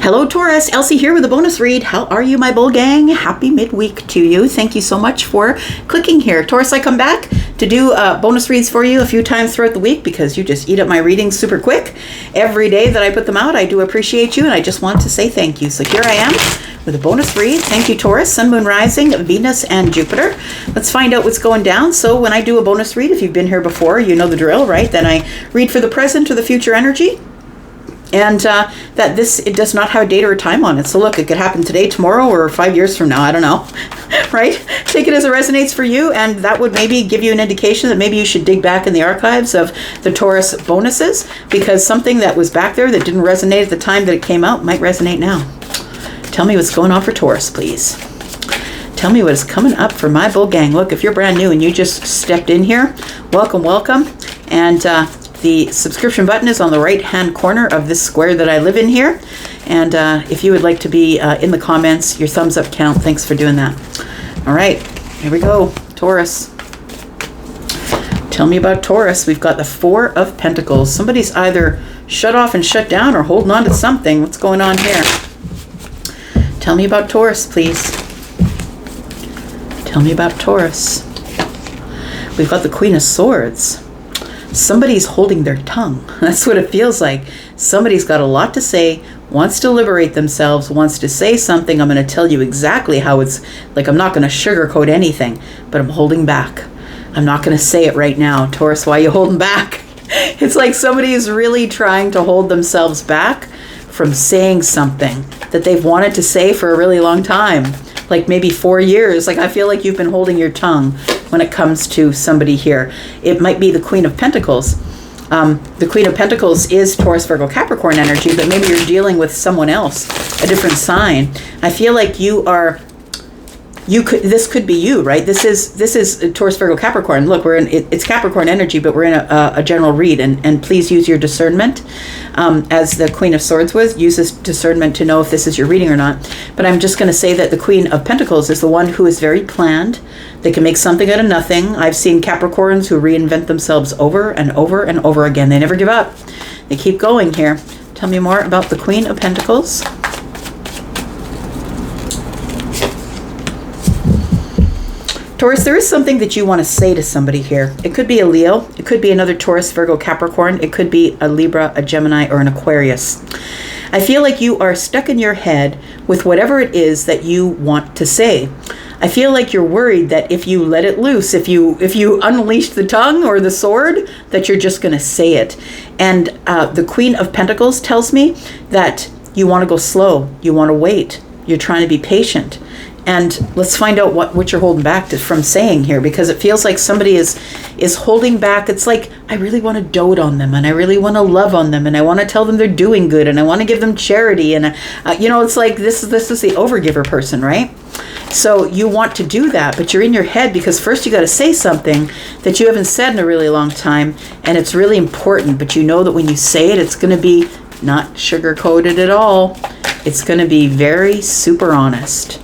Hello Taurus, Elsie here with a bonus read. How are you, my bull gang? Happy midweek to you. Thank you so much for clicking here. Taurus, I come back to do bonus reads for you a few times throughout the week because you just eat up my readings super quick. Every day that I put them out, I do appreciate you, and I just want to say thank you. So here I am with a bonus read. Thank you, Taurus, Sun, Moon, Rising, Venus, and Jupiter. Let's find out what's going down. So when I do a bonus read, if you've been here before, you know the drill, right? Then I read for the present or the future energy. And that it does not have a date or a time on it. So look, it could happen today, tomorrow, or 5 years from now. I don't know, right? Take it as it resonates for you, and that would maybe give you an indication that maybe you should dig back in the archives of the Taurus bonuses, because something that was back there that didn't resonate at the time that it came out might resonate now. Tell me what's going on for Taurus, please. Tell me what is coming up for my bull gang. Look, if you're brand new and you just stepped in here, welcome, welcome. And the subscription button is on the right-hand corner of this square that I live in here. And if you would like to be in the comments, your thumbs up count. Thanks for doing that. All right, here we go. Taurus. Tell me about Taurus. We've got the Four of Pentacles. Somebody's either shut off and shut down or holding on to something. What's going on here? Tell me about Taurus, please. Tell me about Taurus. We've got the Queen of Swords. Somebody's holding their tongue. That's what it feels like. Somebody's got a lot to say, wants to liberate themselves, wants to say something. I'm going to tell you exactly how it's like. I'm not going to sugarcoat anything, but I'm holding back. I'm not going to say it right now. Taurus, why are you holding back? It's like somebody is really trying to hold themselves back from saying something that they've wanted to say for a really long time. Like maybe 4 years. Like I feel like you've been holding your tongue when it comes to somebody here. It might be the Queen of Pentacles. The Queen of Pentacles is Taurus, Virgo, Capricorn energy, but maybe you're dealing with someone else, a different sign. I feel like this could be you, right? This is Taurus, Virgo, Capricorn. Look, it's Capricorn energy, but we're in a general read, and please use your discernment. As the Queen of Swords uses discernment to know if this is your reading or not. But I'm just going to say that the Queen of Pentacles is the one who is very planned. They can make something out of nothing. I've seen Capricorns who reinvent themselves over and over and over again. They never give up. They keep going here. Tell me more about the Queen of Pentacles. Taurus, there is something that you want to say to somebody here. It could be a Leo. It could be another Taurus, Virgo, Capricorn. It could be a Libra, a Gemini, or an Aquarius. I feel like you are stuck in your head with whatever it is that you want to say. I feel like you're worried that if you let it loose, if you unleash the tongue or the sword, that you're just going to say it. And the Queen of Pentacles tells me that you want to go slow. You want to wait. You're trying to be patient. And let's find out what you're holding back from saying here, because it feels like somebody is holding back. It's like, I really want to dote on them, and I really want to love on them, and I want to tell them they're doing good, and I want to give them charity. And, it's like this is the overgiver person, right? So you want to do that, but you're in your head because first you got to say something that you haven't said in a really long time, and it's really important. But you know that when you say it, it's going to be not sugar-coated at all. It's going to be very super honest.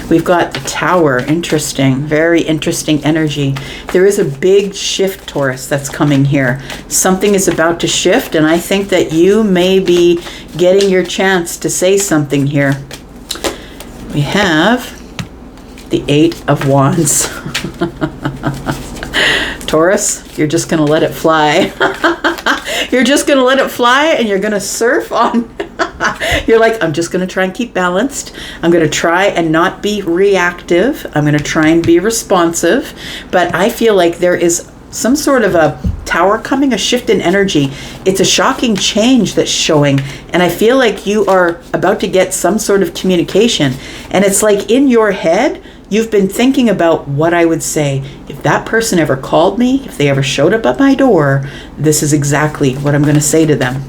We've got the Tower. Interesting. Very interesting energy. There is a big shift, Taurus, that's coming here. Something is about to shift, and I think that you may be getting your chance to say something here. We have the Eight of Wands. Taurus, you're just going to let it fly. You're just going to let it fly, and you're going to surf on. You're like, I'm just going to try and keep balanced. I'm going to try and not be reactive. I'm going to try and be responsive. But I feel like there is some sort of a Tower coming, a shift in energy. It's a shocking change that's showing. And I feel like you are about to get some sort of communication. And it's like in your head, you've been thinking about what I would say. If that person ever called me, if they ever showed up at my door, this is exactly what I'm going to say to them.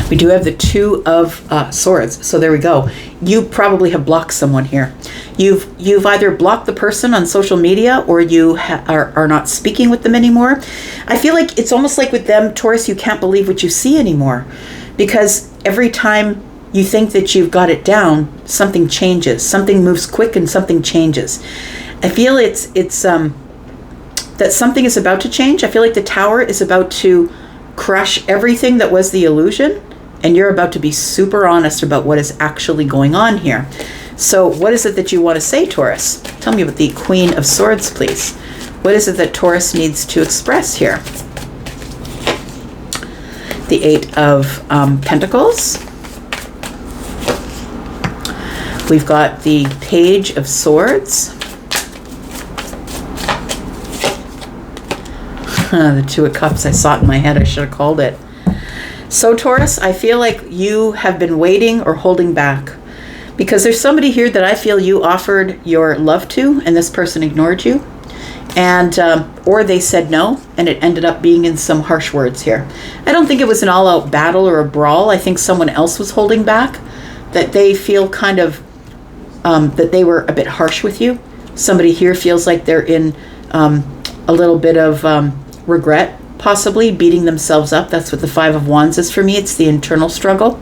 We do have the Two of Swords. So there we go. You probably have blocked someone here. You've either blocked the person on social media, or you are not speaking with them anymore. I feel like it's almost like with them, Taurus, you can't believe what you see anymore, because every time you think that you've got it down, something changes. Something moves quick and something changes. I feel it's that something is about to change. I feel like the Tower is about to crush everything that was the illusion, And you're about to be super honest about what is actually going on here. So what is it that you want to say, Taurus? Tell me about the Queen of Swords, please. What is it that Taurus needs to express here? The Eight of Pentacles. We've got the Page of Swords. The Two of Cups. I saw it in my head. I should have called it. So Taurus, I feel like you have been waiting or holding back, because there's somebody here that I feel you offered your love to and this person ignored you, and or they said no and it ended up being in some harsh words here. I don't think it was an all-out battle or a brawl. I think someone else was holding back, that they feel kind of that they were a bit harsh with you. Somebody here feels like they're in a little bit of regret, possibly beating themselves up. That's what the Five of Wands is for me. It's the internal struggle.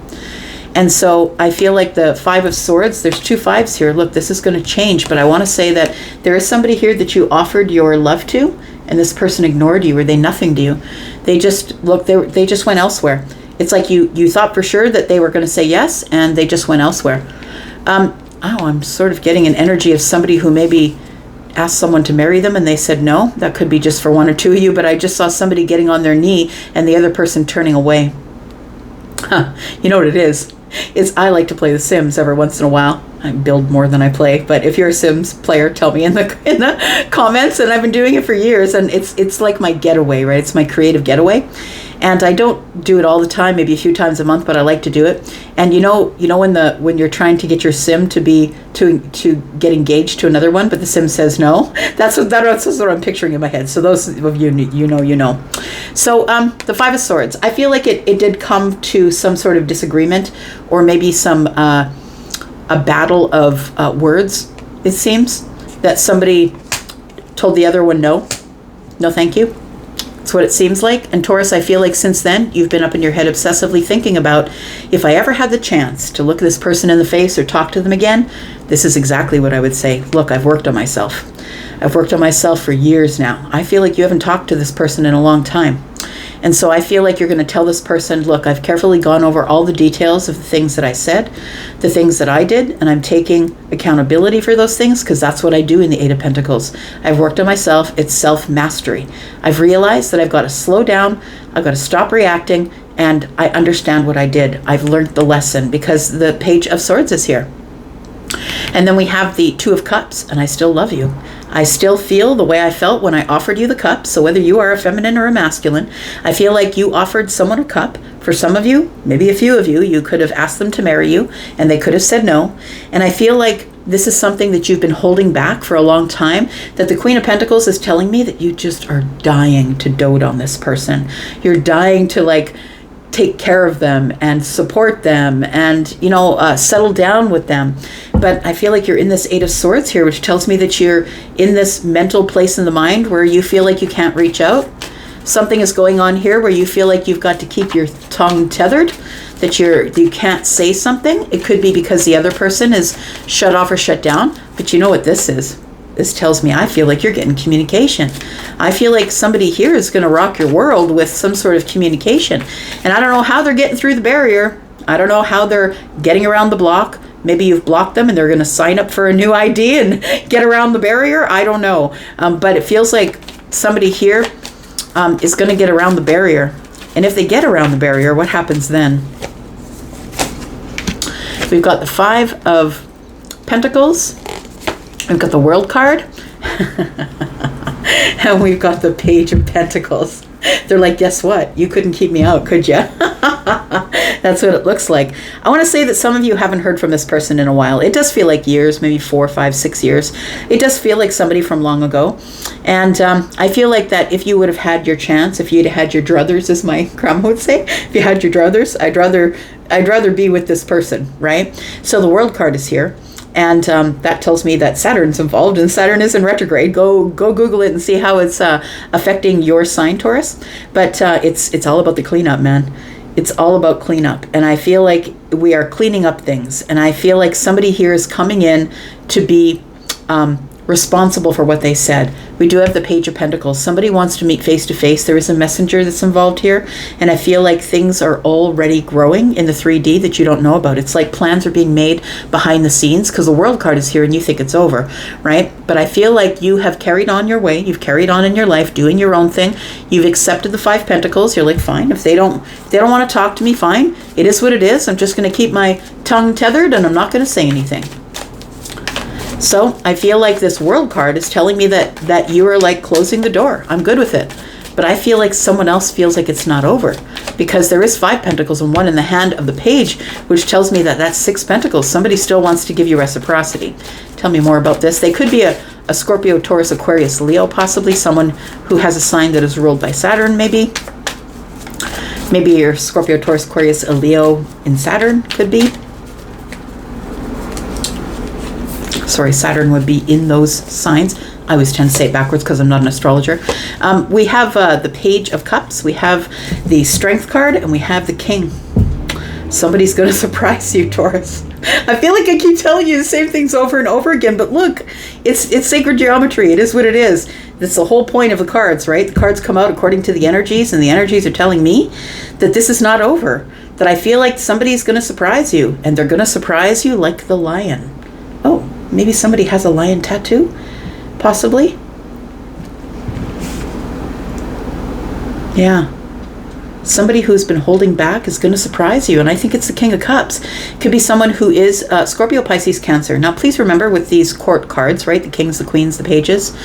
And so I feel like the Five of Swords, there's two fives here. Look, this is going to change, but I want to say that there is somebody here that you offered your love to, and this person ignored you, or they nothinged you. They just, look, they just went elsewhere. It's like you thought for sure that they were going to say yes, and they just went elsewhere. I'm sort of getting an energy of somebody who maybe asked someone to marry them and they said no. That could be just for one or two of you, but I just saw somebody getting on their knee and the other person turning away. You know what it is I like to play The Sims every once in a while. I build more than I play, but if you're a Sims player, tell me in the comments. And I've been doing it for years, and it's like my getaway, right? It's my creative getaway. And I don't do it all the time, maybe a few times a month, but I like to do it. And you know when you're trying to get your sim to get engaged to another one, but the sim says no. That's what I'm picturing in my head. So those of you know. So the Five of Swords, I feel like it did come to some sort of disagreement, or maybe some a battle of words. It seems that somebody told the other one no, thank you. That's what it seems like. And Taurus, I feel like since then, you've been up in your head obsessively thinking about, if I ever had the chance to look this person in the face or talk to them again, this is exactly what I would say. Look, I've worked on myself. I've worked on myself for years now. I feel like you haven't talked to this person in a long time. And so I feel like you're going to tell this person, look, I've carefully gone over all the details of the things that I said, the things that I did, and I'm taking accountability for those things, because that's what I do in the Eight of Pentacles. I've worked on myself. It's self-mastery. I've realized that I've got to slow down. I've got to stop reacting, and I understand what I did. I've learned the lesson, because the Page of Swords is here. And then we have the Two of Cups, and I still love you. I still feel the way I felt when I offered you the cup. So whether you are a feminine or a masculine, I feel like you offered someone a cup. For some of you, maybe a few of you, you could have asked them to marry you and they could have said no. And I feel like this is something that you've been holding back for a long time, that the Queen of Pentacles is telling me that you just are dying to dote on this person. You're dying to take care of them and support them and, settle down with them. But I feel like you're in this Eight of Swords here, which tells me that you're in this mental place in the mind where you feel like you can't reach out. Something is going on here where you feel like you've got to keep your tongue tethered, that you can't say something. It could be because the other person is shut off or shut down. But you know what this is? This tells me I feel like you're getting communication. I feel like somebody here is going to rock your world with some sort of communication. And I don't know how they're getting through the barrier. I don't know how they're getting around the block. Maybe you've blocked them and they're going to sign up for a new ID and get around the barrier. I don't know. But it feels like somebody here is going to get around the barrier. And if they get around the barrier, what happens then? We've got the Five of Pentacles. We've got the World card. And we've got the Page of Pentacles. They're like, guess what? You couldn't keep me out, could you? That's what it looks like. I want to say that some of you haven't heard from this person in a while. It does feel like years, maybe 4, 5, 6 years. It does feel like somebody from long ago. And I feel like that if you would have had your chance, if you'd had your druthers, as my grandma would say, if you had your druthers, I'd rather be with this person, right? So the World card is here. And that tells me that Saturn's involved, and Saturn is in retrograde. Go Google it and see how it's affecting your sign, Taurus. But it's all about the cleanup, man. It's all about cleanup. And I feel like we are cleaning up things. And I feel like somebody here is coming in to be responsible for what they said. We do have the Page of Pentacles. Somebody wants to meet face to face. There is a messenger that's involved here, and I feel like things are already growing in the 3D that you don't know about. It's like plans are being made behind the scenes, because the World card is here and you think it's over, right? But I feel like you have carried on your way. You've carried on in your life, doing your own thing. You've accepted the 5 Pentacles. You're like, fine, if they don't want to talk to me, fine. It is what it is. I'm just going to keep my tongue tethered and I'm not going to say anything. So I feel like this World card is telling me that you are like closing the door. I'm good with it. But I feel like someone else feels like it's not over, because there is 5 Pentacles and 1 in the hand of the Page, which tells me that that's 6 Pentacles. Somebody still wants to give you reciprocity. Tell me more about this. They could be a Scorpio, Taurus, Aquarius, Leo, possibly someone who has a sign that is ruled by Saturn, maybe. Maybe you're Scorpio, Taurus, Aquarius, a Leo in Saturn, could be. Sorry, Saturn would be in those signs. I always tend to say it backwards because I'm not an astrologer. We have the Page of Cups, we have the Strength card, and we have the King. Somebody's going to surprise you, Taurus. I feel like I keep telling you the same things over and over again, but look, it's sacred geometry. It is what it is. That's the whole point of the cards, right? The cards come out according to the energies, and the energies are telling me that this is not over, that I feel like somebody's going to surprise you, and they're going to surprise you like the lion. Oh, maybe somebody has a lion tattoo, possibly. Yeah. Somebody who's been holding back is going to surprise you, and I think it's the King of Cups. Could be someone who is Scorpio, Pisces, Cancer. Now, please remember with these court cards, right, the kings, the queens, the pages,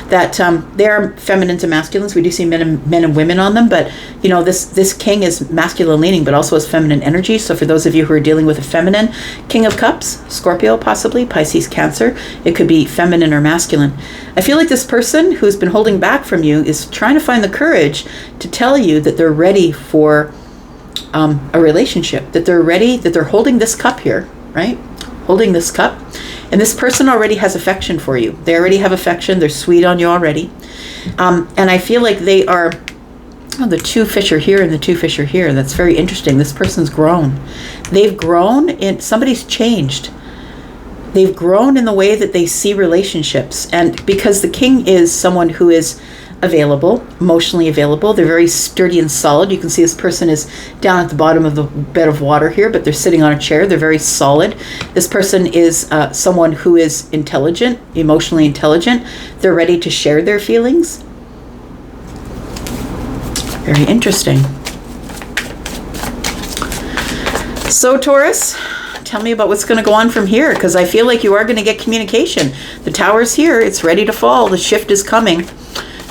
that they are feminines and masculines. We do see men and women on them, but you know, this king is masculine leaning, but also has feminine energy. So for those of you who are dealing with a feminine King of Cups, Scorpio, possibly Pisces, Cancer, it could be feminine or masculine. I feel like this person who's been holding back from you is trying to find the courage to tell you that they're ready for a relationship, that they're ready, that they're holding this cup here, right? Holding this cup. And this person already has affection for you. They already have affection. They're sweet on you already. And I feel like they are, the 2 fish are here and the 2 fish are here. That's very interesting. This person's grown. They've grown in, somebody's changed. They've grown in the way that they see relationships. And because the king is someone who is available, emotionally available, they're very sturdy and solid. You can see this person is down at the bottom of the bed of water here, but they're sitting on a chair. They're very solid. This person is someone who is intelligent, emotionally intelligent. They're ready to share their feelings. Very interesting. So Taurus, tell me about what's going to go on from here, because I feel like you are going to get communication. The Tower's here. It's ready to fall. The shift is coming.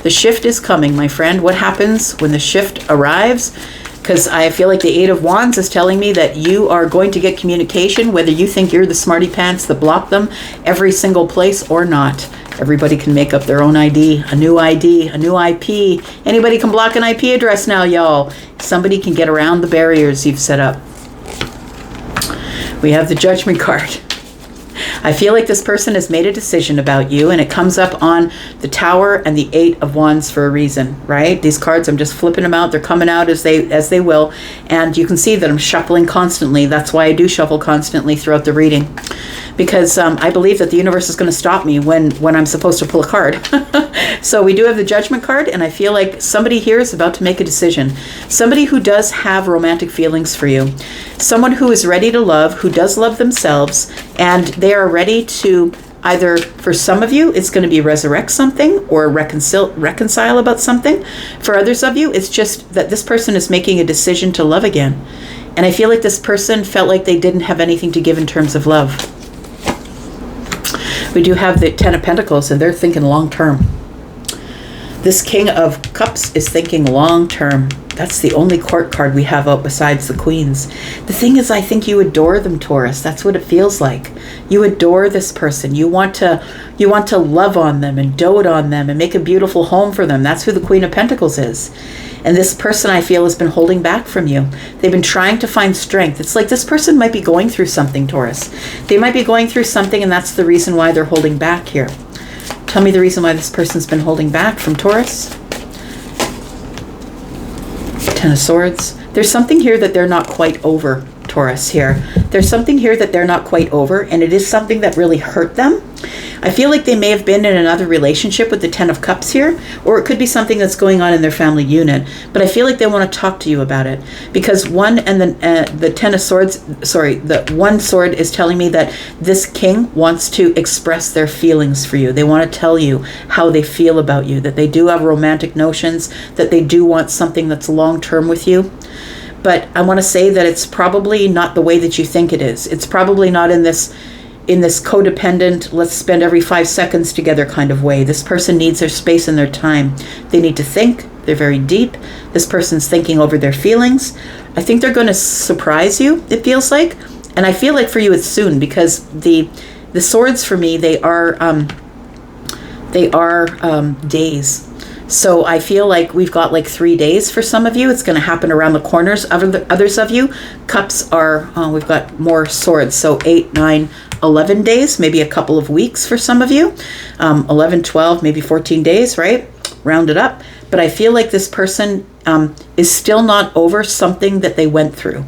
The shift is coming, my friend. What happens when the shift arrives? Because I feel like the 8 of Wands is telling me that you are going to get communication, whether you think you're the smarty pants that block them every single place or not. Everybody can make up their own ID, a new IP. Anybody can block an IP address now, y'all. Somebody can get around the barriers you've set up. We have the Judgment card. I feel like this person has made a decision about you, and it comes up on the Tower and the 8 of Wands for a reason, right? These cards, I'm just flipping them out. They're coming out as they will, and you can see that I'm shuffling constantly. That's why I do shuffle constantly throughout the reading, because I believe that the universe is going to stop me when I'm supposed to pull a card. So we do have the Judgment card, and I feel like somebody here is about to make a decision. Somebody who does have romantic feelings for you. Someone who is ready to love, who does love themselves, and they are ready to either, for some of you, it's going to be resurrect something or reconcile about something. For others of you, it's just that this person is making a decision to love again. And I feel like this person felt like they didn't have anything to give in terms of love. We do have the 10 of Pentacles, and they're thinking long term. This King of Cups is thinking long term. That's the only court card we have out besides the Queens. The thing is, I think you adore them, Taurus. That's what it feels like. You adore this person. You want to love on them and dote on them and make a beautiful home for them. That's who the Queen of Pentacles is. And this person, I feel, has been holding back from you. They've been trying to find strength. It's like this person might be going through something, Taurus. They might be going through something, and that's the reason why they're holding back here. Tell me the reason why this person's been holding back from Taurus. 10 of Swords. There's something here that they're not quite over. Taurus here. There's something here that they're not quite over, and it is something that really hurt them. I feel like they may have been in another relationship with the Ten of Cups here, or it could be something that's going on in their family unit, but I feel like they want to talk to you about it, because the Ten of Swords, the one sword is telling me that this king wants to express their feelings for you. They want to tell you how they feel about you, that they do have romantic notions, that they do want something that's long-term with you. But I want to say that it's probably not the way that you think it is. It's probably not in this codependent, let's spend every 5 seconds together kind of way. This person needs their space and their time. They need to think. They're very deep. This person's thinking over their feelings. I think they're going to surprise you, it feels like. And I feel like for you it's soon, because the swords for me, they are days. So I feel like we've got like 3 days for some of you. It's going to happen around the corners. Others of you, cups are, we've got more swords. So 8, 9, 11 days, maybe a couple of weeks for some of you. 11, 12, maybe 14 days, right? Round it up. But I feel like this person is still not over something that they went through.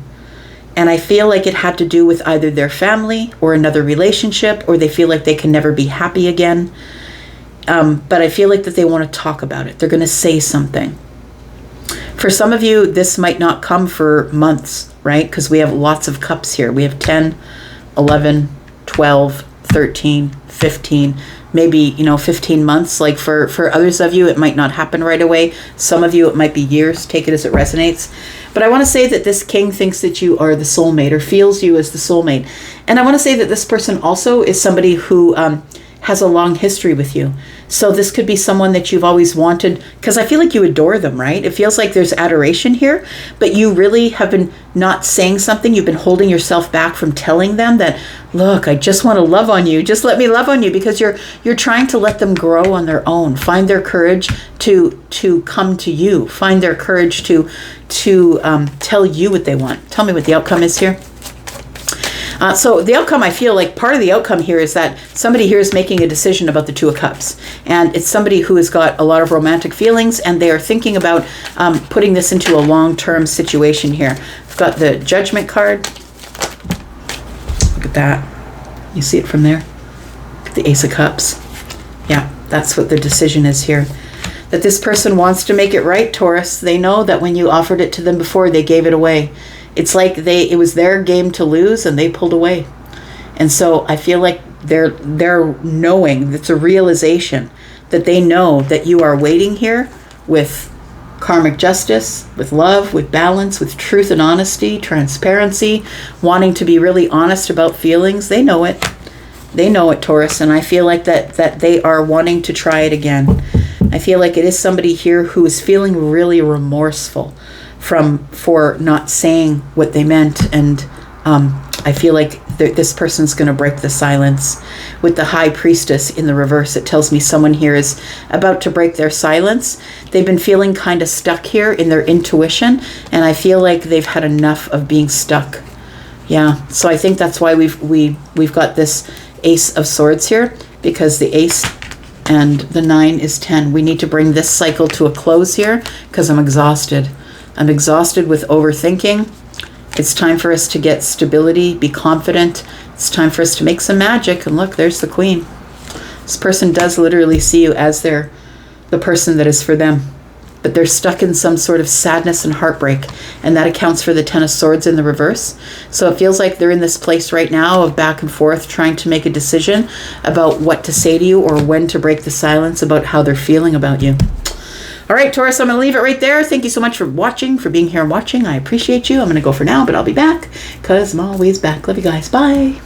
And I feel like it had to do with either their family or another relationship, or they feel like they can never be happy again. But I feel like that they want to talk about it. They're going to say something. For some of you, this might not come for months, right? Because we have lots of cups here. We have 10, 11, 12, 13, 15, maybe, 15 months. Like for others of you, it might not happen right away. Some of you, it might be years. Take it as it resonates. But I want to say that this king thinks that you are the soulmate, or feels you as the soulmate. And I want to say that this person also is somebody who has a long history with you. So this could be someone that you've always wanted, because I feel like you adore them, right? It feels like there's adoration here, but you really have been not saying something. You've been holding yourself back from telling them that, look, I just want to love on you. Just let me love on you, because you're trying to let them grow on their own. Find their courage to come to you. Find their courage to tell you what they want. Tell me what the outcome is here. So the outcome, I feel like part of the outcome here is that somebody here is making a decision about the Two of Cups. And it's somebody who has got a lot of romantic feelings, and they are thinking about putting this into a long-term situation here. I've got the Judgment card. Look at that. You see it from there? The Ace of Cups. Yeah, that's what the decision is here. That this person wants to make it right, Taurus. They know that when you offered it to them before, they gave it away. It's like it was their game to lose, and they pulled away. And so I feel like they're knowing, it's a realization that they know that you are waiting here with karmic justice, with love, with balance, with truth and honesty, transparency, wanting to be really honest about feelings. They know it. They know it, Taurus. And I feel like that they are wanting to try it again. I feel like it is somebody here who is feeling really remorseful for not saying what they meant, and I feel like this person's going to break the silence. With the High Priestess in the reverse, it tells me someone here is about to break their silence. They've been feeling kind of stuck here in their intuition, and I feel like they've had enough of being stuck. Yeah, so I think that's why we've got this Ace of Swords here, because the Ace and the 9 is 10. We need to bring this cycle to a close here, because I'm exhausted. I'm exhausted with overthinking. It's time for us to get stability, be confident. It's time for us to make some magic. And look, there's the Queen. This person does literally see you as the person that is for them. But they're stuck in some sort of sadness and heartbreak. And that accounts for the Ten of Swords in the reverse. So it feels like they're in this place right now of back and forth, trying to make a decision about what to say to you, or when to break the silence about how they're feeling about you. All right, Taurus, I'm going to leave it right there. Thank you so much for watching, for being here and watching. I appreciate you. I'm going to go for now, but I'll be back, because I'm always back. Love you guys. Bye.